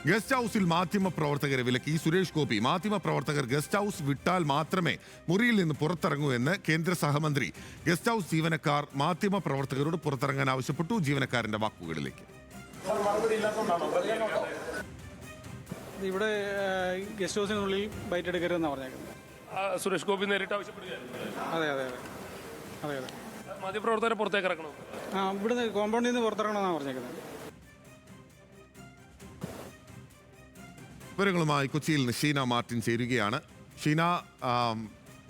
Guest ഹൗസിൽ മാധ്യമപ്രവർത്തകരെ വിലക്കി സുരേഷ് ഗോപി. മാധ്യമപ്രവർത്തകർ ഗസ്റ്റ് ഹൗസ് വിട്ടാൽ മാത്രമേ മുറിയിൽ നിന്ന് പുറത്തിറങ്ങൂ എന്ന് കേന്ദ്ര സഹമന്ത്രി. ഗസ്റ്റ് ഹൗസ് ജീവനക്കാർ മാധ്യമപ്രവർത്തകരോട് പുറത്തിറങ്ങാൻ ആവശ്യപ്പെട്ടു. ജീവനക്കാരന്റെ വാക്കുകളിലേക്ക്. ഇവിടെ ഗസ്റ്റ് ഹൗസിനുള്ളിൽ ബൈറ്റ് എടുക്കരുതെന്നാണ് പറഞ്ഞേക്കുന്നത്. സുരേഷ് ഗോപി നേരിട്ട് ആവശ്യപ്പെടുകയാണ്. അതെ അതെ അതെ അതെ അതെ മാധ്യമപ്രവർത്തകരെ പുറത്തേക്ക് ഇറക്കണം. ഇവിടുന്ന് കോമ്പൗണ്ടിൽ നിന്ന് പുറത്തിറങ്ങണമെന്നാണ് പറഞ്ഞേക്കുന്നത്. വിവരങ്ങളുമായി കൊച്ചിയിൽ നിന്ന് ഷീന മാർട്ടിൻ ചേരുകയാണ്. ഷീന,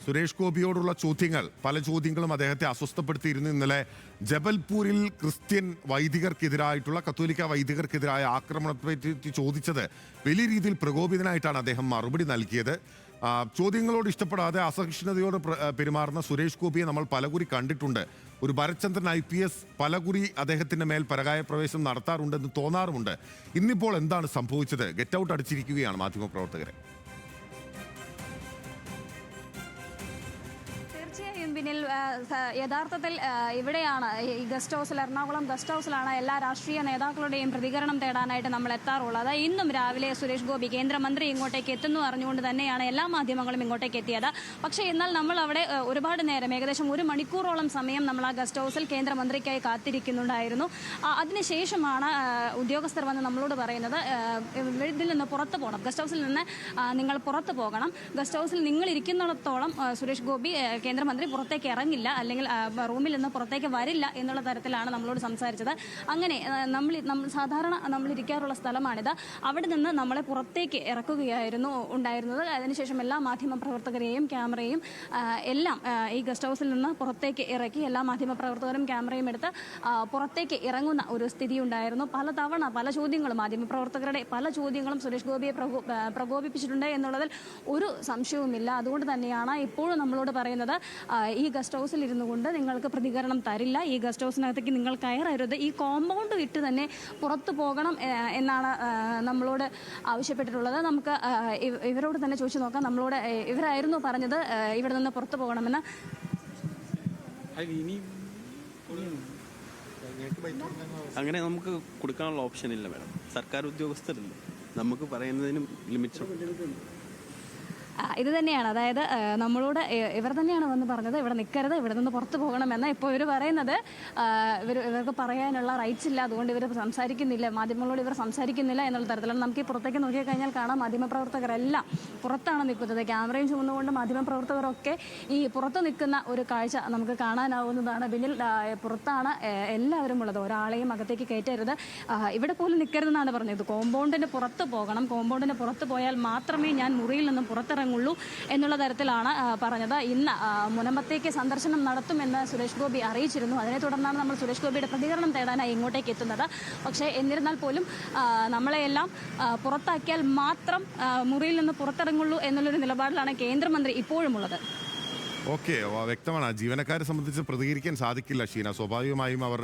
സുരേഷ് ഗോപിയോടുള്ള പല ചോദ്യങ്ങളും അദ്ദേഹത്തെ അസ്വസ്ഥപ്പെടുത്തിയിരുന്നു. ഇന്നലെ ജബൽപൂരിൽ ക്രിസ്ത്യൻ വൈദികർക്കെതിരായിട്ടുള്ള കത്തോലിക്ക വൈദികർക്കെതിരായ ആക്രമണത്തെപ്പറ്റി ചോദിച്ചത് വലിയ രീതിയിൽ പ്രകോപിതനായിട്ടാണ് അദ്ദേഹം മറുപടി നൽകിയത്. ചോദ്യങ്ങളോട് ഇഷ്ടപ്പെടാതെ അസഹിഷ്ണുതയോട് പെരുമാറുന്ന സുരേഷ് ഗോപിയെ നമ്മൾ പലകുറി കണ്ടിട്ടുണ്ട്. ഒരു ഭരത്ചന്ദ്രൻ IPS പലകുറി അദ്ദേഹത്തിന്റെ മേൽ പരകായ പ്രവേശനം നടത്താറുണ്ടെന്ന് തോന്നാറുമുണ്ട്. ഇന്നിപ്പോൾ എന്താണ് സംഭവിച്ചത്? ഗെറ്റ് ഔട്ട് അടിച്ചിരിക്കുകയാണ് മാധ്യമപ്രവർത്തകരെ. പിന്നിൽ യഥാർത്ഥത്തിൽ ഇവിടെയാണ് ഈ ഗസ്റ്റ് ഹൗസിൽ, എറണാകുളം ഗസ്റ്റ് ഹൗസിലാണ് എല്ലാ രാഷ്ട്രീയ നേതാക്കളുടെയും പ്രതികരണം തേടാനായിട്ട് നമ്മൾ എത്താറുള്ളത്. ഇന്നും രാവിലെ സുരേഷ് ഗോപി കേന്ദ്രമന്ത്രി ഇങ്ങോട്ടേക്ക് എത്തുന്നു അറിഞ്ഞുകൊണ്ട് തന്നെയാണ് എല്ലാ മാധ്യമങ്ങളും ഇങ്ങോട്ടേക്ക് എത്തിയത്. പക്ഷേ എന്നാൽ നമ്മൾ അവിടെ ഒരുപാട് നേരം, ഏകദേശം 1 മണിക്കൂറോളം സമയം നമ്മൾ ആ ഗസ്റ്റ് ഹൗസിൽ കേന്ദ്രമന്ത്രിക്കായി കാത്തിരിക്കുന്നുണ്ടായിരുന്നു. അതിനുശേഷമാണ് ഉദ്യോഗസ്ഥർ വന്ന് നമ്മളോട് പറയുന്നത്, ഇതിൽ നിന്ന് പുറത്തു പോകണം, ഗസ്റ്റ് ഹൗസിൽ നിന്ന് നിങ്ങൾ പുറത്തു പോകണം, ഗസ്റ്റ് ഹൗസിൽ നിങ്ങൾ ഇരിക്കുന്നിടത്തോളം സുരേഷ് ഗോപി കേന്ദ്രമന്ത്രി പുറത്തേക്ക് ഇറങ്ങില്ല, അല്ലെങ്കിൽ റൂമിൽ നിന്ന് പുറത്തേക്ക് വരില്ല എന്നുള്ള തരത്തിലാണ് നമ്മളോട് സംസാരിച്ചത്. അങ്ങനെ സാധാരണ നമ്മൾ ഇരിക്കാറുള്ള സ്ഥലമാണിത്. അവിടെ നിന്ന് നമ്മളെ പുറത്തേക്ക് ഇറക്കുകയായിരുന്നു ഉണ്ടായിരുന്നത്. അതിനുശേഷം എല്ലാ മാധ്യമപ്രവർത്തകരെയും ക്യാമറയും എല്ലാം ഈ ഗസ്റ്റ് ഹൗസിൽ നിന്ന് പുറത്തേക്ക് ഇറക്കി എല്ലാ മാധ്യമപ്രവർത്തകരും ക്യാമറയും എടുത്ത് പുറത്തേക്ക് ഇറങ്ങുന്ന ഒരു സ്ഥിതി ഉണ്ടായിരുന്നു. പലതവണ പല ചോദ്യങ്ങളും, മാധ്യമപ്രവർത്തകരുടെ പല ചോദ്യങ്ങളും സുരേഷ് ഗോപിയെ പ്രകോപിപ്പിച്ചിട്ടുണ്ട് എന്നുള്ളതിൽ ഒരു സംശയവുമില്ല. അതുകൊണ്ട് തന്നെയാണ് ഇപ്പോഴും നമ്മളോട് പറയുന്നത്, ഈ ഗസ്റ്റ് ഹൗസിൽ ഇരുന്നു കൊണ്ട് നിങ്ങൾക്ക് പ്രതികരണം തരില്ല, ഈ ഗസ്റ്റ് ഹൗസിനകത്തേക്ക് നിങ്ങൾ കയറരുത്, ഈ കോമ്പൗണ്ട് വിട്ട് തന്നെ പുറത്തു പോകണം എന്നാണ് നമ്മളോട് ആവശ്യപ്പെട്ടിട്ടുള്ളത്. നമുക്ക് ഇവരോട് തന്നെ ചോദിച്ചു നോക്കാം. നമ്മളോട് ഇവരായിരുന്നു പറഞ്ഞത് ഇവിടെ നിന്ന് പുറത്തു പോകണമെന്ന്. അങ്ങനെ നമുക്ക് കൊടുക്കാനുള്ള ഓപ്ഷൻ ഇല്ല മാഡം. സർക്കാർ ഉദ്യോഗസ്ഥരല്ലേ, നമുക്ക് പറയുന്നതിനും ലിമിറ്റ്സ്. ഇത് തന്നെയാണ്, അതായത് നമ്മളോട് ഇവർ തന്നെയാണ് വന്ന് പറഞ്ഞത് ഇവിടെ നിൽക്കരുത്, ഇവിടെ നിന്ന് പുറത്തു പോകണമെന്ന്. ഇപ്പോൾ ഇവർ പറയുന്നത് ഇവർക്ക് പറയാനുള്ള റൈറ്റ്സ് ഇല്ല, അതുകൊണ്ട് ഇവർ സംസാരിക്കുന്നില്ല, മാധ്യമങ്ങളോട് ഇവർ സംസാരിക്കുന്നില്ല എന്നുള്ള തരത്തിലാണ്. നമുക്ക് ഈ പുറത്തേക്ക് നോക്കിക്കഴിഞ്ഞാൽ കാണാം, മാധ്യമപ്രവർത്തകരെല്ലാം പുറത്താണ് നിൽക്കുന്നത്. ക്യാമറയും ചുമന്നുകൊണ്ട് മാധ്യമപ്രവർത്തകരൊക്കെ ഈ പുറത്ത് നിൽക്കുന്ന ഒരു കാഴ്ച നമുക്ക് കാണാനാവുന്നതാണ്. പിന്നിൽ പുറത്താണ് എല്ലാവരും ഉള്ളത്, ഒരാളെയും അകത്തേക്ക് കയറ്റരുത്, ഇവിടെ പോലും നിൽക്കരുതെന്നാണ് പറഞ്ഞത്. കോമ്പൗണ്ടിന് പുറത്ത് പോകണം, കോമ്പൗണ്ടിന് പുറത്ത് പോയാൽ മാത്രമേ ഞാൻ മുറിയിൽ നിന്നും പുറത്തിറങ്ങുള്ളൂ എന്നുള്ള തരത്തിലാണ് പറഞ്ഞത്. ഇന്ന് മുനമ്പത്തേക്ക് സന്ദർശനം നടത്തുമെന്ന് സുരേഷ് ഗോപി അറിയിച്ചിരുന്നു. അതിനെ തുടർന്നാണ് നമ്മൾ സുരേഷ് ഗോപിയുടെ പ്രതികരണം തേടാനായി ഇങ്ങോട്ടേക്ക് എത്തുന്നത്. പക്ഷേ എന്നിരുന്നാൽ പോലും നമ്മളെയെല്ലാം പുറത്താക്കിയാൽ മാത്രം മുറിയിൽ നിന്ന് പുറത്തിറങ്ങുള്ളൂ എന്നുള്ളൊരു നിലപാടിലാണ് കേന്ദ്രമന്ത്രി ഇപ്പോഴും ഉള്ളത്. ഓക്കെ, വ്യക്തമാണ്. ജീവനക്കാരെ സംബന്ധിച്ച് പ്രതികരിക്കാൻ സാധിക്കില്ല ഷീന. സ്വാഭാവികമായും അവർ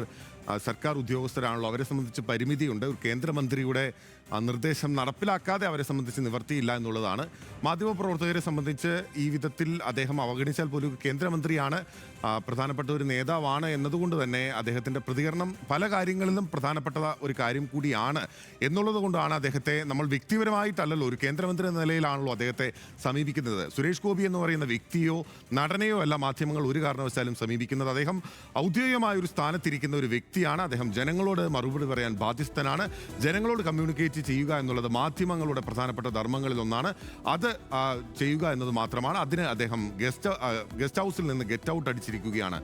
സർക്കാർ ഉദ്യോഗസ്ഥരാണല്ലോ, അവരെ സംബന്ധിച്ച് പരിമിതിയുണ്ട്. ഒരു കേന്ദ്രമന്ത്രിയുടെ നിർദ്ദേശം നടപ്പിലാക്കാതെ അവരെ സംബന്ധിച്ച് നിവർത്തിയില്ല എന്നുള്ളതാണ്. മാധ്യമപ്രവർത്തകരെ സംബന്ധിച്ച് ഈ വിധത്തിൽ അദ്ദേഹം അവഗണിച്ചാൽ പോലും കേന്ദ്രമന്ത്രിയാണ്, പ്രധാനപ്പെട്ട ഒരു നേതാവാണ് എന്നതുകൊണ്ട് തന്നെ അദ്ദേഹത്തിൻ്റെ പ്രതികരണം പല കാര്യങ്ങളിലും പ്രധാനപ്പെട്ട ഒരു കാര്യം കൂടിയാണ് എന്നുള്ളത് കൊണ്ടാണ് അദ്ദേഹത്തെ നമ്മൾ വ്യക്തിപരമായിട്ടല്ലല്ലോ, ഒരു കേന്ദ്രമന്ത്രി എന്ന നിലയിലാണല്ലോ അദ്ദേഹത്തെ സമീപിക്കുന്നത്. സുരേഷ് ഗോപി എന്ന് പറയുന്ന വ്യക്തിയോ നടനെയോ അല്ല മാധ്യമങ്ങൾ ഒരു കാരണവശാലും സമീപിക്കുന്നത്. അദ്ദേഹം ഔദ്യോഗികമായ ഒരു സ്ഥാനത്തിരിക്കുന്ന ഒരു വ്യക്തിയാണ്. അദ്ദേഹം ജനങ്ങളോട് മറുപടി പറയാൻ ബാധ്യസ്ഥനാണ്. ജനങ്ങളോട് കമ്മ്യൂണിക്കേറ്റ് ചെയ്യുക എന്നുള്ളത് മാധ്യമങ്ങളുടെ പ്രധാനപ്പെട്ട ധർമ്മങ്ങളിൽ ഒന്നാണ്. അത് ചെയ്യുക എന്നത് മാത്രമാണ്. അതിന് അദ്ദേഹം ഗസ്റ്റ് ഹൗസിൽ നിന്ന് ഗെറ്റ് ഔട്ട് അടിച്ചിരിക്കുകയാണ്.